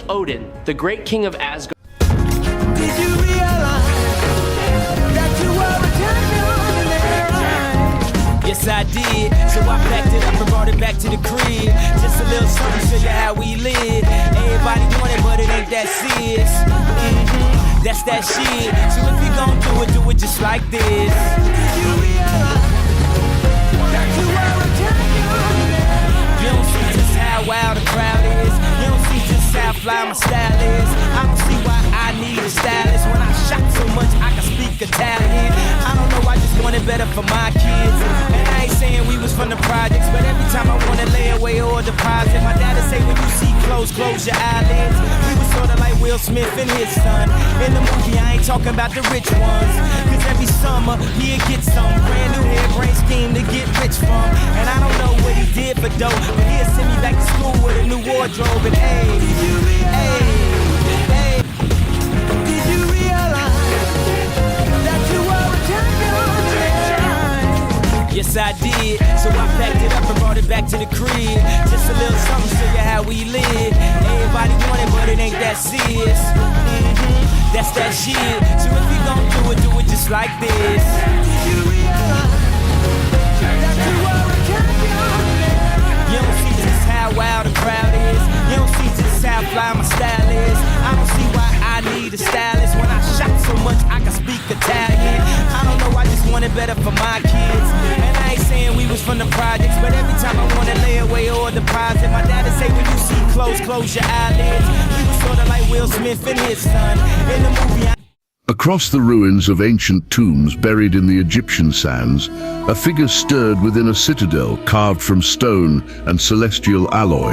Odin, the great king of Asgard. Did you realize that you were a champion in their eyes? Yes, I did. So I packed it up and brought it back to the crib. Just a little something to show you how we live. Everybody want it, but it ain't that serious. That's that shit. So if you gon' do it just like this. Did you realize that you were a champion? You don't see just how wild the crowd is. You don't see just how fly my style is. I don't see why I need a stylist. When I shot so much I can speak Italian. I don't know, I just want it better for my kids. And I ain't saying we was from the projects, but every time I wanna lay away or deposit, my dad'd say when you see close your eyelids. We was sorta like Will Smith and his son. In the movie I ain't talking about the rich ones, cause every summer he'd get some brand new hairbrain scheme to get rich from. And I don't know what he did for dope, but he'll send me back to school with a new wardrobe. And hey, did you realize that you were a champion? Yes, I did. So I packed it up and brought it back to the crib. Just a little something to show you how we live. Everybody want it, but it ain't that serious. That's that shit. So if you gon' do it just like this. Did you realize that you were a champion? You don't see just how wild the crowd is. You don't see just how fly my style is. I don't see why I need a stylist. When I shot so much I can speak Italian. I don't know, I just want it better for my kids. And I ain't saying we was from the projects, but every time I wanna lay away or deposit, my dad'd say when you see close your eyelids. We was sorta like Will Smith and his son. In the movie Across the ruins of ancient tombs buried in the Egyptian sands, a figure stirred within a citadel carved from stone and celestial alloy.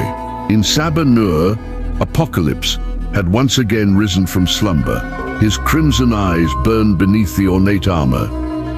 In Saba-Nur, Apocalypse had once again risen from slumber. His crimson eyes burned beneath the ornate armor,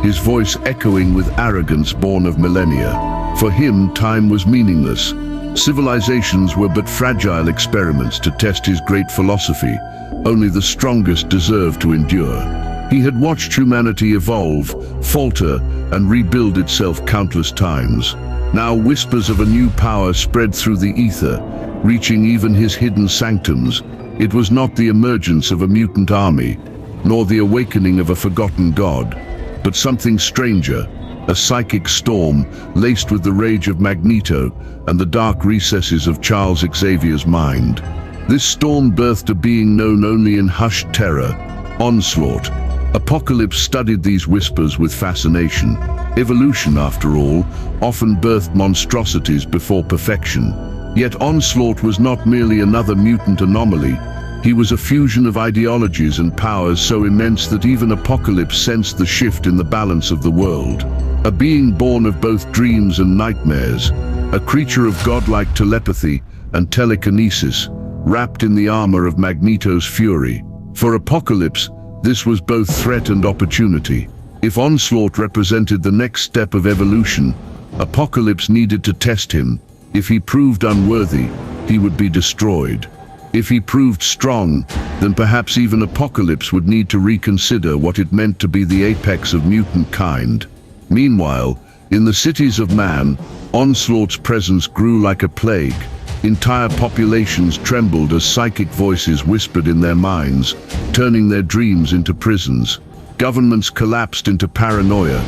his voice echoing with arrogance born of millennia. For him, time was meaningless. Civilizations were but fragile experiments to test his great philosophy. Only the strongest deserved to endure. He had watched humanity evolve, falter, and rebuild itself countless times. Now whispers of a new power spread through the ether, reaching even his hidden sanctums. It was not the emergence of a mutant army, nor the awakening of a forgotten god, but something stranger, a psychic storm laced with the rage of Magneto and the dark recesses of Charles Xavier's mind. This storm birthed a being known only in hushed terror, Onslaught. Apocalypse studied these whispers with fascination. Evolution, after all, often birthed monstrosities before perfection. Yet Onslaught was not merely another mutant anomaly. He was a fusion of ideologies and powers so immense that even Apocalypse sensed the shift in the balance of the world. A being born of both dreams and nightmares, a creature of godlike telepathy and telekinesis, wrapped in the armor of Magneto's fury. For Apocalypse, this was both threat and opportunity. If Onslaught represented the next step of evolution, Apocalypse needed to test him. If he proved unworthy, he would be destroyed. If he proved strong, then perhaps even Apocalypse would need to reconsider what it meant to be the apex of mutant kind. Meanwhile, in the cities of man, Onslaught's presence grew like a plague. Entire populations trembled as psychic voices whispered in their minds, turning their dreams into prisons. Governments collapsed into paranoia.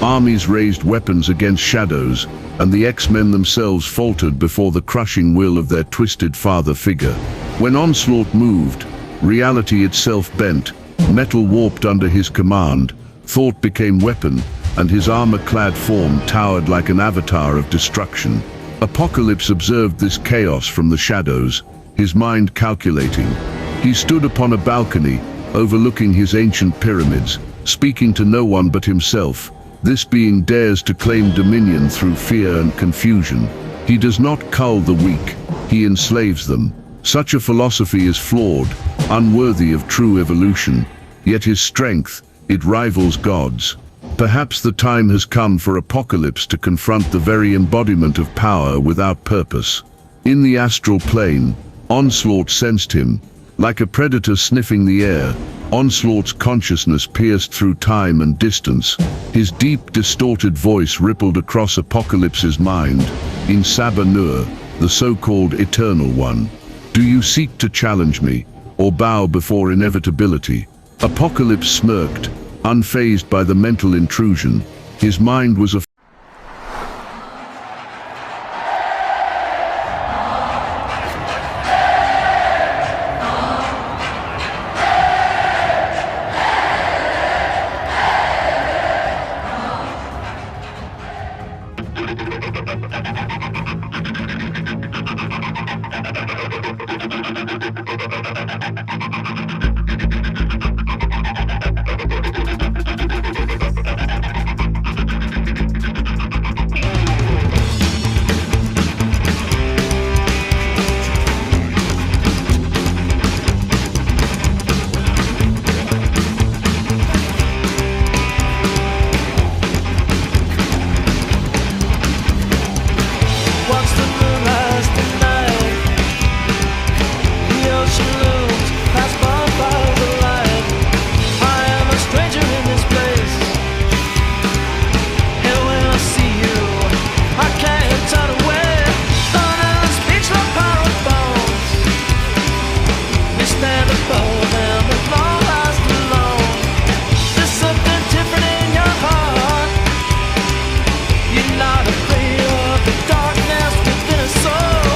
Armies raised weapons against shadows, and the X-Men themselves faltered before the crushing will of their twisted father figure. When Onslaught moved, reality itself bent, metal warped under his command, thought became weapon, and his armor-clad form towered like an avatar of destruction. Apocalypse observed this chaos from the shadows, his mind calculating. He stood upon a balcony, overlooking his ancient pyramids, speaking to no one but himself. This being dares to claim dominion through fear and confusion. He does not cull the weak, he enslaves them. Such a philosophy is flawed, unworthy of true evolution. Yet his strength, it rivals God's. Perhaps the time has come for Apocalypse to confront the very embodiment of power without purpose. In the astral plane, Onslaught sensed him. Like a predator sniffing the air, Onslaught's consciousness pierced through time and distance. His deep, distorted voice rippled across Apocalypse's mind. In Saba-Nur, the so-called Eternal One, Do you seek to challenge me, or bow before inevitability? Apocalypse smirked, unfazed by the mental intrusion. His mind was a Once the moon lies tonight, the ocean looms past bonfires of light. I am a stranger in this place, and when I see you, I can't turn away. Under the speechless power of bones, we stand above and the law lies alone. There's something different in your heart. You're not afraid of the darkness within a soul.